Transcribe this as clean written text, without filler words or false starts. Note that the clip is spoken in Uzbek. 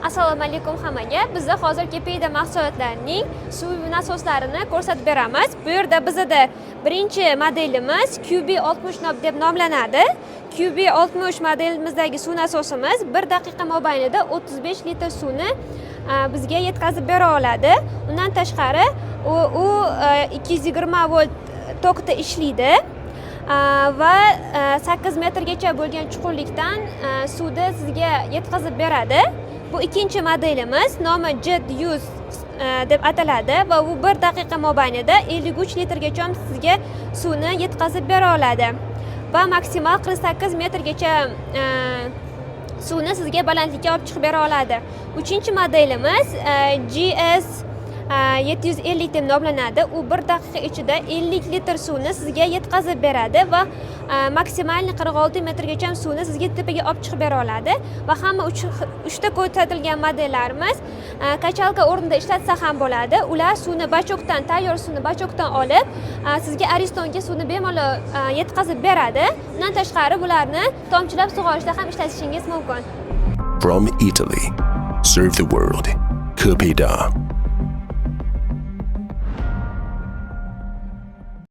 Assalomu alaykum hammaga. Bizda hozir Kepeda mahsulotlarining suv nasoslarini ko'rsatib beramiz. Bu yerda bizda birinchi modelimiz QB60 deb nomlanadi. QB60 modelimizdagi suv nasosimiz 1 daqiqa mobaynida 35 litr suvni bizga yetkazib bera oladi. Undan tashqari u 220 volt tokda ishlaydi. Va 8 metrgacha bo'lgan chuqurlikdan suvni sizga yetkazib beradi. Bu ikkinchi modelimiz, nomi Jet100 deb ataladi va u 1 daqiqa mobaynida 53 litrgacha sizga suvni yetkazib bera oladi va maksimal 48 metrgacha suvni sizga balandlikka olib chiqib bera oladi. Uchinchi modelimiz GS 750 deb nomlanadi. U 1 daqiqa ichida 50 litr suvni sizga yetkazib beradi va maksimal 46 metrgacha suvni sizga tepaga olib chiqib bera oladi va hamma uchta ko'rsatilgan modellarimiz kachalka o'rnida ishlatsa ham bo'ladi. Ular suvni bachokdan, tayyor suvni bachokdan olib, sizga aristonga suvni bemalol yetkazib beradi. Undan tashqari bularni tomchilab sug'orishda ham ishlatishingiz mumkin. From Italy, serve the world. Kepeda.